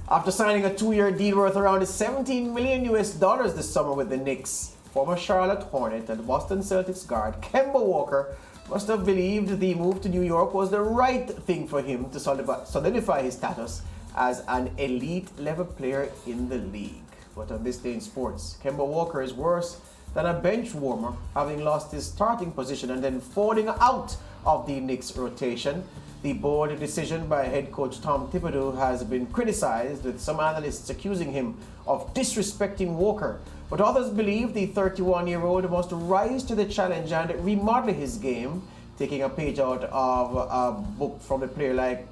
After signing a 2-year deal worth around $17 million this summer with the Knicks, former Charlotte Hornet and Boston Celtics guard Kemba Walker must have believed the move to New York was the right thing for him to solidify his status as an elite-level player in the league. But on this day in sports, Kemba Walker is worse than a bench warmer, having lost his starting position and then falling out of the Knicks rotation. The bold decision by head coach Tom Thibodeau has been criticized, with some analysts accusing him of disrespecting Walker. But others believe the 31-year-old must rise to the challenge and remodel his game, taking a page out of a book from a player like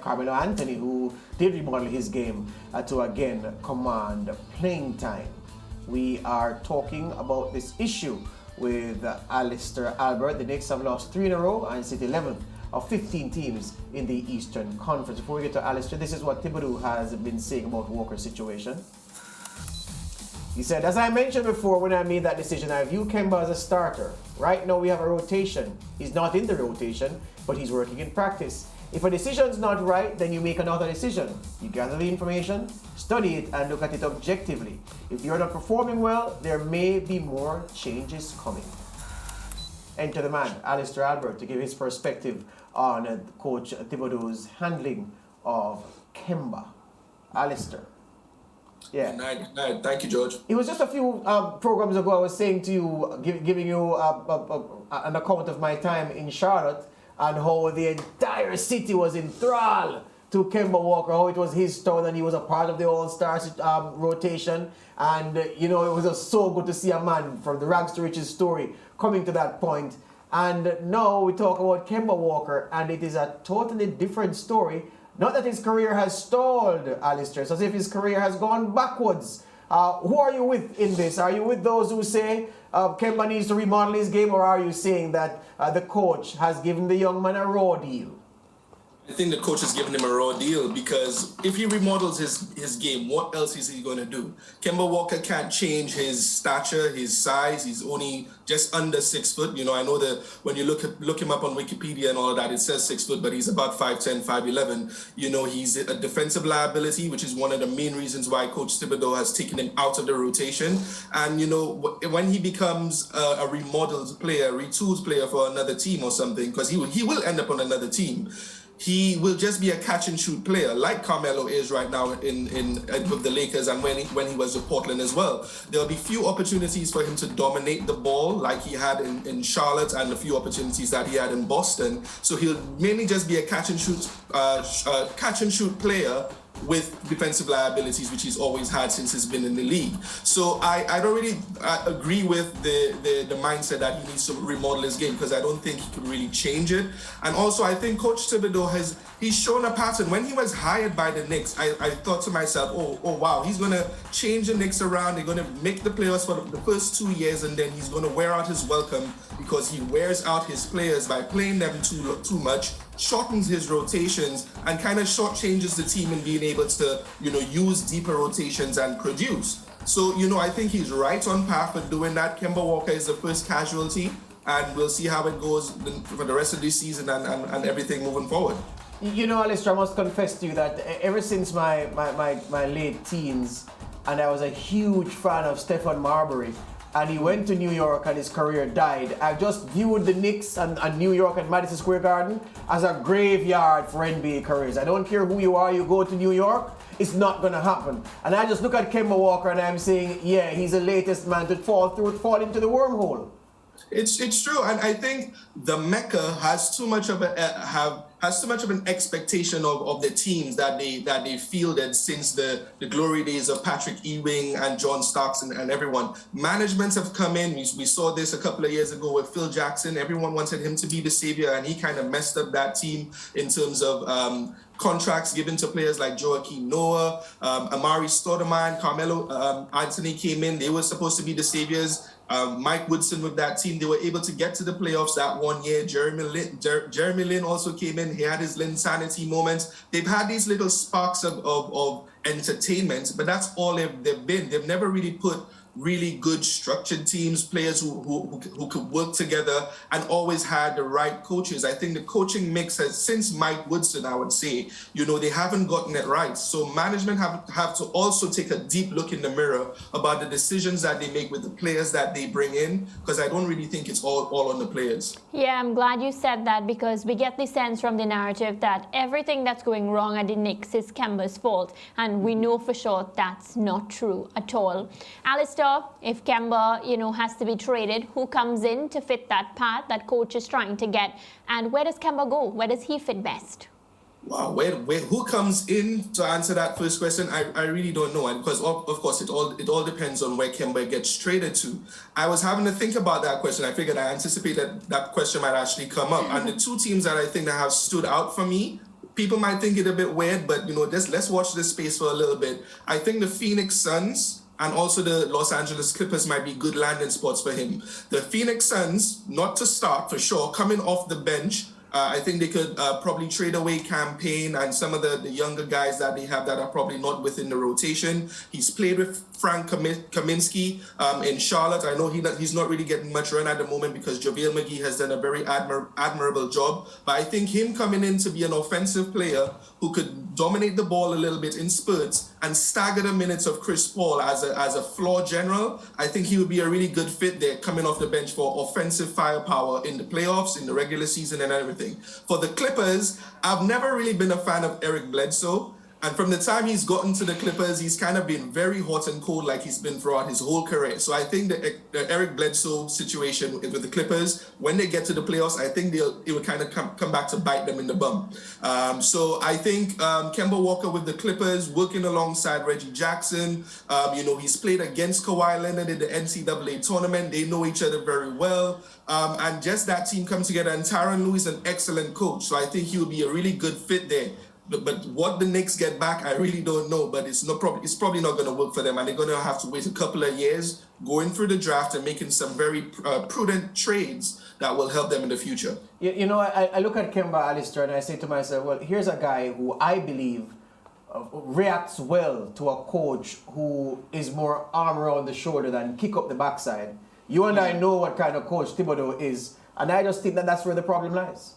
Carmelo Anthony, who did remodel his game to again command playing time. We are talking about this issue with Alister Albert. The Knicks have lost 3 in a row and sit 11th of 15 teams in the Eastern Conference. Before we get to Alister, this is what Thibodeau has been saying about Walker's situation. He said, as I mentioned before, when I made that decision, I view Kemba as a starter. Right now we have a rotation. He's not in the rotation, but he's working in practice. If a decision's not right, then you make another decision. You gather the information, study it, and look at it objectively. If you're not performing well, there may be more changes coming. Enter the man, Alister Albert, to give his perspective on Coach Thibodeau's handling of Kemba. Alister. Yeah. Thank you, George. It was just a few programs ago I was saying to you, giving you an account of my time in Charlotte and how the entire city was enthralled to Kemba Walker, how it was his turn and he was a part of the All-Stars rotation. And, it was just so good to see a man from the rags to riches story coming to that point. And now we talk about Kemba Walker, and it is a totally different story. Not that his career has stalled, Alister. It's as if his career has gone backwards. Who are you with in this? Are you with those who say Kemba needs to remodel his game, or are you saying that the coach has given the young man a raw deal? I think the coach has given him a raw deal, because if he remodels his game, what else is he going to do? Kemba Walker can't change his stature, his size. He's only just under 6 foot. I know that when you look him up on Wikipedia and all of that, it says 6 foot, but he's about 5'10", 5'11". He's a defensive liability, which is one of the main reasons why Coach Thibodeau has taken him out of the rotation. And, when he becomes a remodeled player, retooled player for another team or something, because he will end up on another team, he will just be a catch and shoot player, like Carmelo is right now with the Lakers, and when he was with Portland as well. There'll be few opportunities for him to dominate the ball like he had in Charlotte, and a few opportunities that he had in Boston. So he'll mainly just be a catch and shoot player with defensive liabilities, which he's always had since he's been in the league. So I don't really agree with the mindset that he needs to remodel his game, because I don't think he could really change it. And also, I think Coach Thibodeau he's shown a pattern. When he was hired by the Knicks, I thought to myself, oh wow, he's going to change the Knicks around. They're going to make the playoffs for the first 2 years, and then he's going to wear out his welcome, because he wears out his players by playing them too much, shortens his rotations, and kind of shortchanges the team in being able to, use deeper rotations and produce. So, I think he's right on path for doing that. Kemba Walker is the first casualty, and we'll see how it goes for the rest of this season and everything moving forward. Alister, I must confess to you that ever since my late teens, and I was a huge fan of Stephon Marbury, and he went to New York and his career died, I just viewed the Knicks and New York and Madison Square Garden as a graveyard for NBA careers. I don't care who you are, you go to New York, it's not going to happen. And I just look at Kemba Walker and I'm saying, yeah, he's the latest man to fall into the wormhole. It's true, and I think the Mecca has too much of an expectation of the teams that they fielded since the glory days of Patrick Ewing and John Starks and everyone. Managements have come in. We saw this a couple of years ago with Phil Jackson. Everyone wanted him to be the savior, and he kind of messed up that team in terms of contracts given to players like Joakim Noah, Amari Stoudemire, Carmelo Anthony came in. They were supposed to be the saviors. Mike Woodson with that team, they were able to get to the playoffs that 1 year. Jeremy Lin also came in. He had his Lin sanity moments. They've had these little sparks of entertainment, but that's all they've been. They've never really put really good structured teams, players who could work together, and always had the right coaches. I think the coaching mix has, since Mike Woodson, I would say, they haven't gotten it right. So management have to also take a deep look in the mirror about the decisions that they make with the players that they bring in, because I don't really think it's all on the players. Yeah, I'm glad you said that, because we get the sense from the narrative that everything that's going wrong at the Knicks is Kemba's fault, and we know for sure that's not true at all. Alister, if Kemba, has to be traded, who comes in to fit that path that coach is trying to get, and where does Kemba go? Where does he fit best? Wow, who comes in to answer that first question? I really don't know, and because of course it all depends on where Kemba gets traded to. I was having to think about that question. I figured I anticipated that question might actually come up, and the two teams that I think that have stood out for me. People might think it a bit weird, but let's watch this space for a little bit. I think the Phoenix Suns and also the Los Angeles Clippers might be good landing spots for him. The Phoenix Suns, not to start for sure, coming off the bench. I think they could probably trade away Campaign and some of the younger guys that they have that are probably not within the rotation. He's played with Frank Kaminsky in Charlotte. I know he's not really getting much run at the moment because JaVale McGee has done a very admirable job. But I think him coming in to be an offensive player who could dominate the ball a little bit in spurts and stagger the minutes of Chris Paul as a floor general, I think he would be a really good fit there coming off the bench for offensive firepower in the playoffs, in the regular season and everything. For the Clippers, I've never really been a fan of Eric Bledsoe. And from the time he's gotten to the Clippers, he's kind of been very hot and cold like he's been throughout his whole career. So I think the Eric Bledsoe situation with the Clippers, when they get to the playoffs, I think it will kind of come back to bite them in the bum. So I think Kemba Walker with the Clippers, working alongside Reggie Jackson, he's played against Kawhi Leonard in the NCAA tournament. They know each other very well. And just that team come together. And Tyronn Lue is an excellent coach. So I think he will be a really good fit there. But what the Knicks get back, I really don't know. But it's probably not going to work for them, and they're going to have to wait a couple of years going through the draft and making some very prudent trades that will help them in the future. I look at Kemba, Alister, and I say to myself, well, here's a guy who I believe reacts well to a coach who is more arm around the shoulder than kick up the backside. You and I know what kind of coach Thibodeau is, and I just think that's where the problem lies.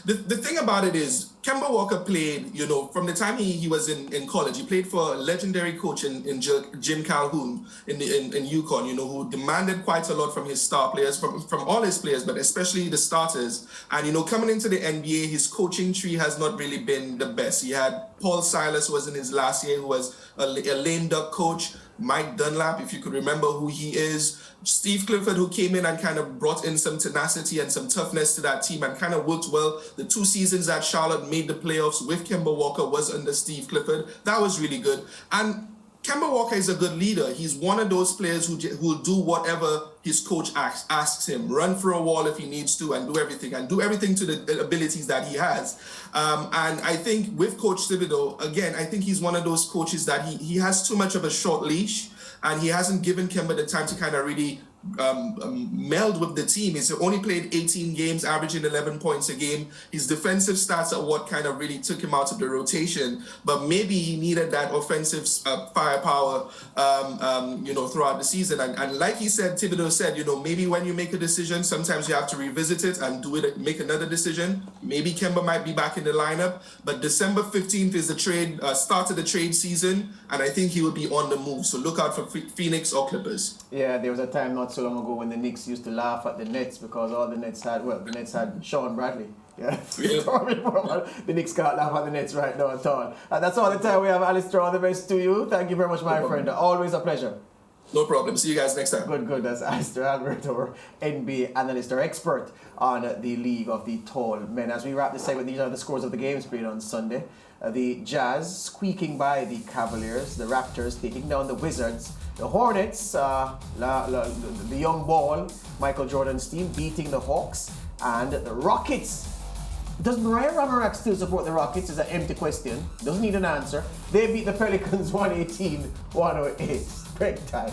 The thing about it is, Kemba Walker played, from the time he was in college, he played for a legendary coach in Jim Calhoun in UConn, who demanded quite a lot from his star players, from all his players, but especially the starters. And, coming into the NBA, his coaching tree has not really been the best. He had Paul Silas was in his last year, who was a lame duck coach. Mike Dunlap, if you could remember who he is. Steve Clifford, who came in and kind of brought in some tenacity and some toughness to that team and kind of worked well. The 2 seasons that Charlotte made the playoffs with Kemba Walker was under Steve Clifford. That was really good. And Kemba Walker is a good leader. He's one of those players who will do whatever his coach asks him. Run through a wall if he needs to and do everything to the abilities that he has. And I think with Coach Thibodeau, again, I think he's one of those coaches that he has too much of a short leash, and he hasn't given Kemba the time to kind of really meld with the team. He's only played 18 games, averaging 11 points a game. His defensive stats are what kind of really took him out of the rotation. But maybe he needed that offensive firepower, throughout the season. And like he said, Thibodeau said, maybe when you make a decision, sometimes you have to revisit it and make another decision. Maybe Kemba might be back in the lineup. But December 15th is the start of the trade season, and I think he will be on the move. So look out for Phoenix or Clippers. Yeah, there was a time not so long ago when the Knicks used to laugh at the Nets because all the Nets had Sean Bradley. Yeah. The Knicks can't laugh at the Nets right now at all. That's all the time we have, Alister. All the best to you. Thank you very much, my friend. Always a pleasure. No problem. See you guys next time. Good. That's Alister Alberto, NBA analyst or expert on the League of the Tall Men. As we wrap this segment, these are the scores of the games played on Sunday. The Jazz squeaking by the Cavaliers, the Raptors taking down the Wizards, the Hornets, the young ball, Michael Jordan's team, beating the Hawks, and the Rockets. Does Mariah Ramarak still support the Rockets? Is an empty question. Doesn't need an answer. They beat the Pelicans 118-108. Break time.